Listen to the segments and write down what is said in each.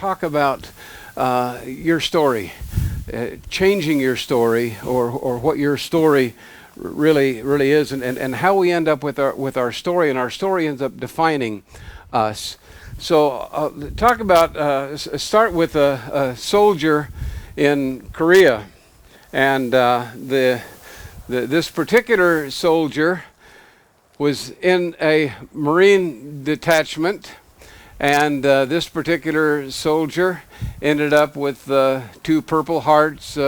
talk about your story, changing your story, or what your story really is, and how we end up with our story, and our story ends up defining us. So talk about start with a soldier in Korea, and this particular soldier was in a Marine detachment, and this particular soldier ended up with 2 Purple Hearts,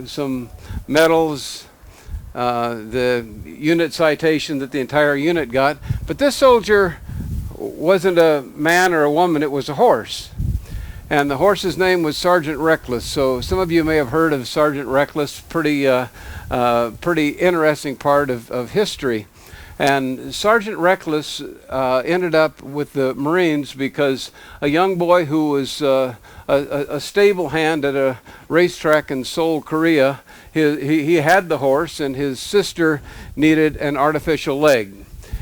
some medals, the unit citation that the entire unit got. But this soldier wasn't a man or a woman, it was a horse. And the horse's name was Sergeant Reckless. So some of you may have heard of Sergeant Reckless, pretty interesting part of history. And Sergeant Reckless ended up with the Marines because a young boy who was a stable hand at a racetrack in Seoul, Korea, he had the horse, and his sister needed an artificial leg.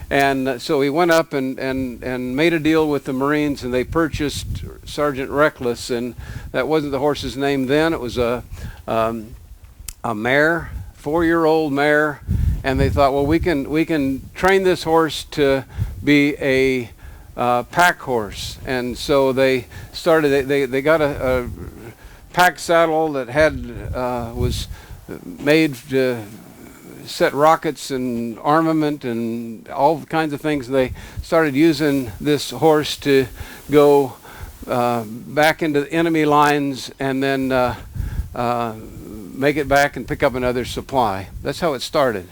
And so he went up and made a deal with the Marines, and they purchased Sergeant Reckless. And that wasn't the horse's name then. It was a mare, 4-year-old mare. And they thought, well, we can train this horse to be a pack horse. And so they started. They got a pack saddle that was made to set rockets and armament and all kinds of things. They started using this horse to go back into the enemy lines, and then make it back and pick up another supply. That's how it started.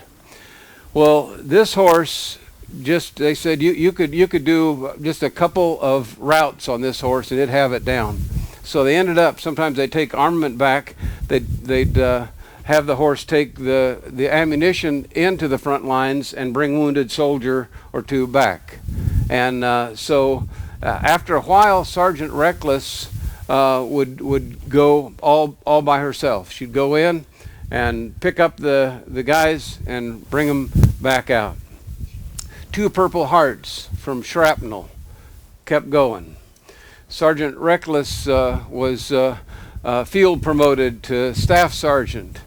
Well, this horse, they said you could do just a couple of routes on this horse and it'd have it down. So they ended up, sometimes they'd take armament back, they'd have the horse take the ammunition into the front lines and bring wounded soldier or 2 back. And so after a while, Sergeant Reckless would go all by herself. She'd go in and pick up the guys and bring them back out. 2 Purple Hearts from shrapnel kept going. Sergeant Reckless was field promoted to staff sergeant.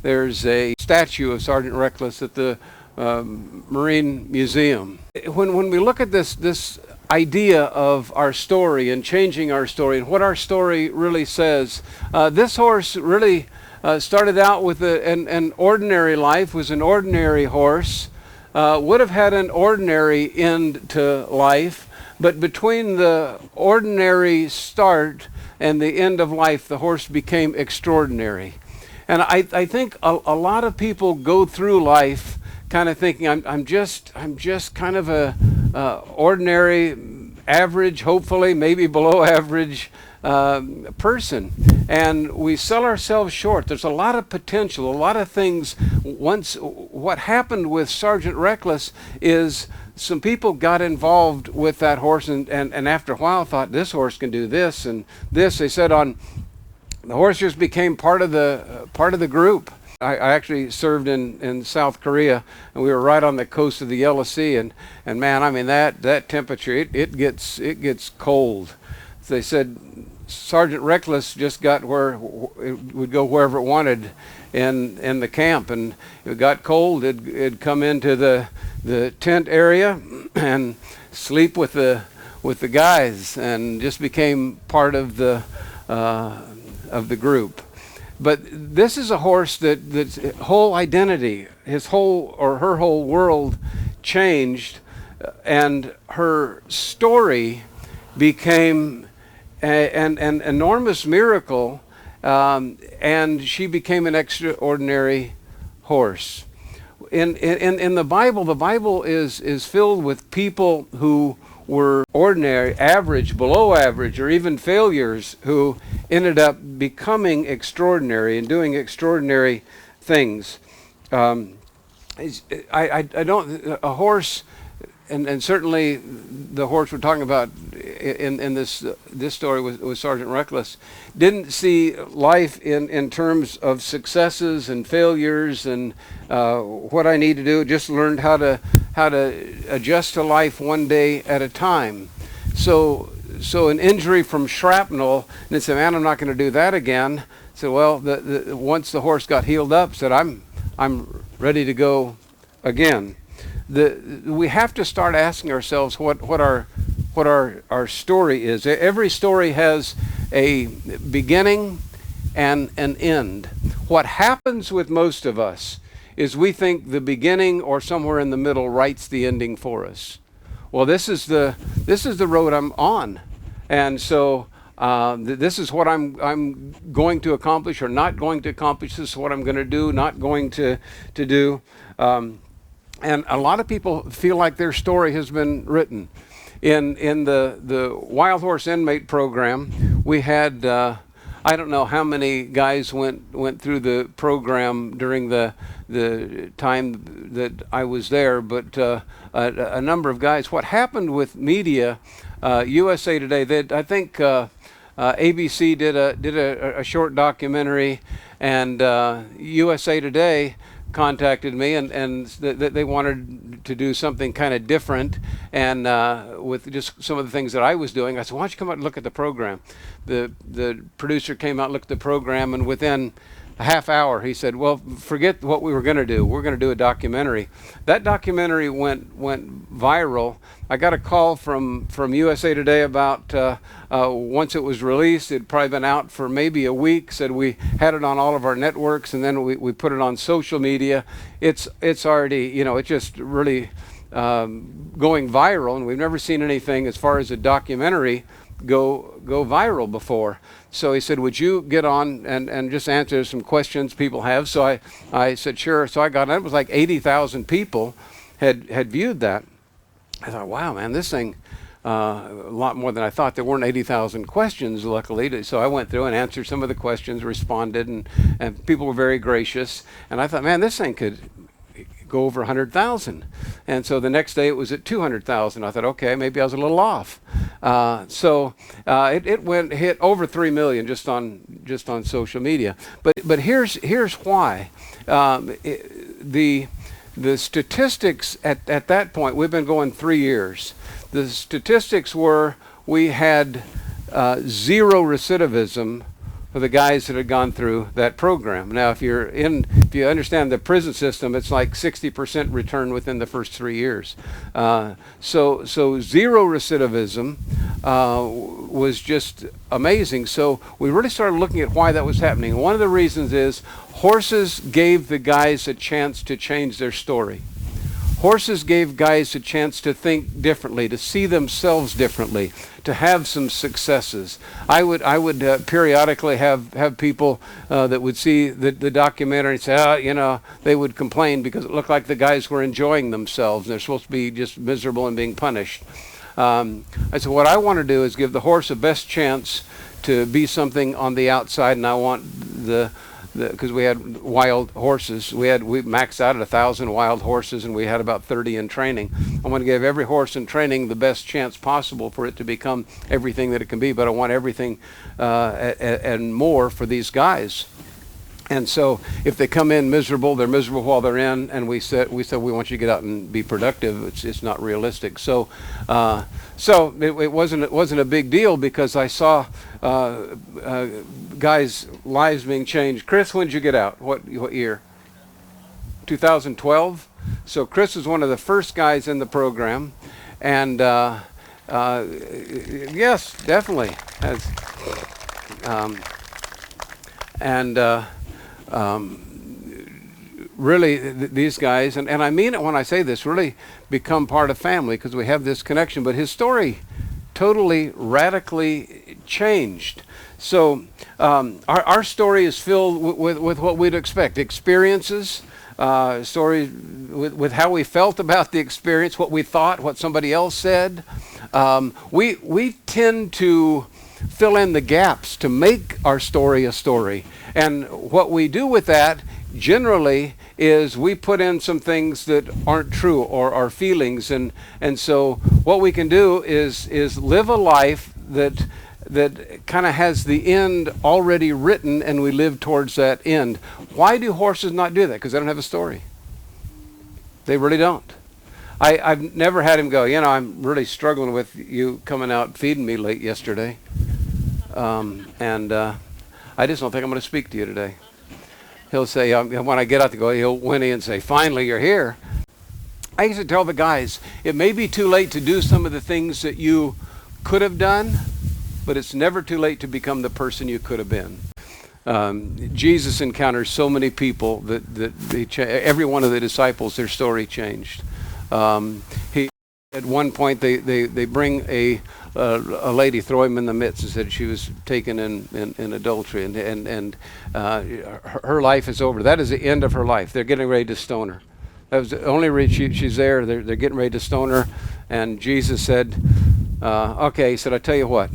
There's a statue of Sergeant Reckless at the Marine Museum. When we look at this idea of our story and changing our story and what our story really says, this horse really started out with an ordinary life, was an ordinary horse, would have had an ordinary end to life, but between the ordinary start and the end of life, the horse became extraordinary. And I think a lot of people go through life kind of thinking, I'm just kind of a ordinary, average, hopefully maybe below average person, and we sell ourselves short. There's a lot of potential, a lot of things. What happened with Sergeant Reckless is some people got involved with that horse, and after a while thought, this horse can do this and this. They said the horse just became part of the group. I actually served in South Korea, and we were right on the coast of the Yellow Sea, and man, I mean that temperature, it gets cold. They said Sergeant Reckless just got where it would go wherever it wanted in the camp, and if it got cold, it'd come into the tent area and sleep with the guys, and just became part of the group. But this is a horse that's whole identity, his whole or her whole world changed, and her story became an enormous miracle, and she became an extraordinary horse. In the Bible is filled with people who were ordinary, average, below average, or even failures, who ended up becoming extraordinary and doing extraordinary things. A horse, and certainly the horse we're talking about in this story was Sergeant Reckless, didn't see life in terms of successes and failures and what I need to do. Just learned how to adjust to life one day at a time. So so an injury from shrapnel, and they said, man, I'm not going to do that again. So well, once the horse got healed up, said, I'm ready to go again. We have to start asking ourselves what our story is. Every story has a beginning and an end. What happens with most of us is we think the beginning or somewhere in the middle writes the ending for us. Well, this is the road I'm on, and so this is what I'm going to accomplish or not going to accomplish. This is what I'm going to do, not going to do. And a lot of people feel like their story has been written. In the Wild Horse Inmate program, we had I don't know how many guys went through the program during the time that I was there, but a number of guys. What happened with media, USA Today, I think ABC did a short documentary, and USA Today contacted me, and they wanted to do something kind of different, and with just some of the things that I was doing. I said, why don't you come out and look at the program? The producer came out, looked at the program, and within a half hour he said, well, forget what we were going to do. We're going to do a documentary. That documentary went viral. I got a call from USA Today about once it was released. It'd probably been out for maybe a week. Said we had it on all of our networks, and then we put it on social media. It's already, it's just really going viral, and we've never seen anything as far as a documentary go viral before. So he said, would you get on and just answer some questions people have? So I said, sure. So I got on. It was like 80,000 people had viewed that. I thought, wow, man, this thing, a lot more than I thought. There weren't 80,000 questions, luckily. So I went through and answered some of the questions, responded, and people were very gracious. And I thought, man, this thing could go over 100,000. And so the next day it was at 200,000. I thought, okay, maybe I was a little off. So it hit over 3 million just on social media. But here's why. The statistics at that point, we've been going 3 years. The statistics were we had 0 recidivism for the guys that had gone through that program. Now, if you understand the prison system, it's like 60% return within the first 3 years. So 0 recidivism was just amazing. So we really started looking at why that was happening. One of the reasons is horses gave the guys a chance to change their story. Horses gave guys a chance to think differently, to see themselves differently, to have some successes. I would periodically have people that would see the documentary and say, they would complain because it looked like the guys were enjoying themselves and they're supposed to be just miserable and being punished. I said, what I want to do is give the horse a best chance to be something on the outside, and I want because we had wild horses. We maxed out at 1,000 wild horses, and we had about 30 in training. I want to give every horse in training the best chance possible for it to become everything that it can be, but I want everything and more for these guys. And so if they come in miserable, they're miserable while they're in, and we said we want you to get out and be productive. It's not realistic. So it wasn't a big deal because I saw guys' lives being changed. Chris, when did you get out? What year? 2012. So Chris was one of the first guys in the program, and yes, definitely has. Really, these guys, and I mean it when I say this, really become part of family because we have this connection. But his story totally, radically changed. So our story is filled with what we'd expect. Experiences, stories with how we felt about the experience, what we thought, what somebody else said. We tend to fill in the gaps to make our story a story. And what we do with that generally is we put in some things that aren't true or our feelings, and so what we can do is live a life that kind of has the end already written, and we live towards that end. Why do horses not do that? Because they don't have a story. They really don't. I've never had him go, I'm really struggling with you coming out feeding me late yesterday. And I just don't think I'm going to speak to you today. He'll say, when I get out to go, he'll whinny and say, finally, you're here. I used to tell the guys, it may be too late to do some of the things that you could have done, but it's never too late to become the person you could have been. Jesus encounters so many people that every one of the disciples, their story changed. At one point, they bring a lady, throw him in the midst, and said she was taken in adultery, and her life is over. That is the end of her life. They're getting ready to stone her. That was the only reason she's there. They're getting ready to stone her, and Jesus said, "Okay," he said, "I tell you what,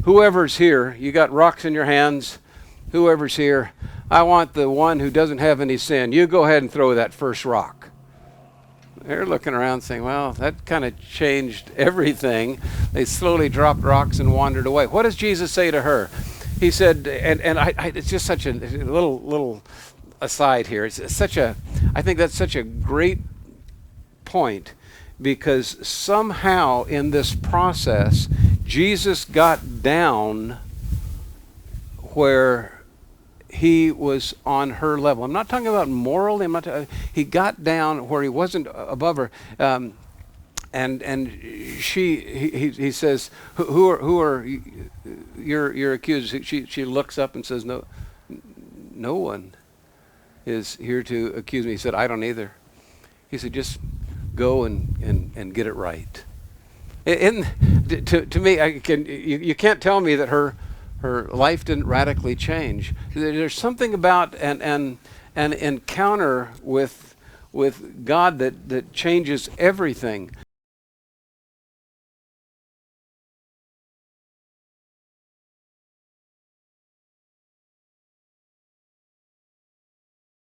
whoever's here, you got rocks in your hands. Whoever's here, I want the one who doesn't have any sin. You go ahead and throw that first rock." They're looking around saying, well, that kind of changed everything. They slowly dropped rocks and wandered away. What does Jesus say to her? He said, it's just such a little aside here. I think that's such a great point, because somehow in this process, Jesus got down where he was on her level. I'm not talking about morally. He got down where he wasn't above her. And he says, who are your accusers? She looks up and says, no one is here to accuse me. He said, I don't either. He said, just go and get it right. To me, you can't tell me that her life didn't radically change. There's something about an encounter with God that changes everything.